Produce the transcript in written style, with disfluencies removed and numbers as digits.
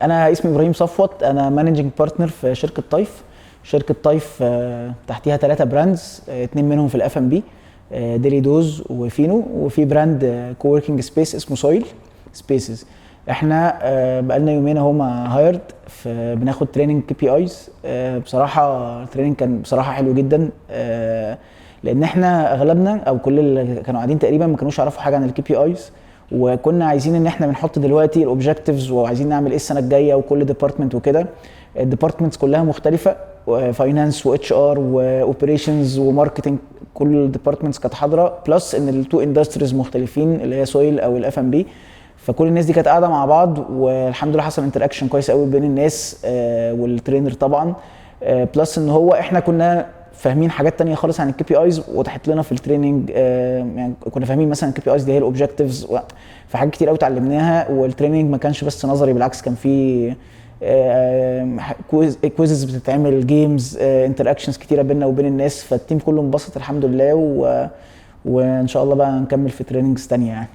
انا اسمي ابراهيم صفوت، انا مانجنج بارتنر في شركه طيف. شركه طيف تحتيها 3 براندز، 2 منهم في الاف ام بي، ديلي دوز وفينو، وفي براند كووركينج سبيس اسمه سويل سبيسز. احنا بقالنا يومين اهو هايرد، بناخد تريننج كي بي ايز. بصراحه التريننج كان بصراحه حلو جدا، لان احنا اغلبنا او كل اللي كانوا قاعدين تقريبا ما كانوش يعرفوا حاجه عن الكي بي ايز، وكنا عايزين ان احنا بنحط دلوقتي الاوبجكتيفز وعايزين نعمل ايه السنه الجايه، وكل ديبارتمنت وكده. الديبارتمنتس كلها مختلفه، فاينانس واتش ار واوبريشنز وماركتنج، كل الديبارتمنتس كانت حاضره، بلس ان التو اندستريز مختلفين اللي هي سويل او الاف ام بي. فكل الناس دي كانت قاعده مع بعض، والحمد لله حصل انتراكشن كويس قوي بين الناس والترينر طبعا. بلس ان هو احنا كنا فاهمين حاجات تانية خالص عن الكي بي ايز، وضحت لنا في التريننج. يعني كنا فاهمين مثلا الكي بي ايز دي هي الاوبجكتيفز، في حاجات كتير قوي اتعلمناها. والتريننج ما كانش بس نظري، بالعكس كان في كويزز بتتعمل، جيمز، انتراكشنز كتيره بيننا وبين الناس. فالتيم كله انبسط الحمد لله، وان شاء الله بقى نكمل في تريننجز تانية يعني.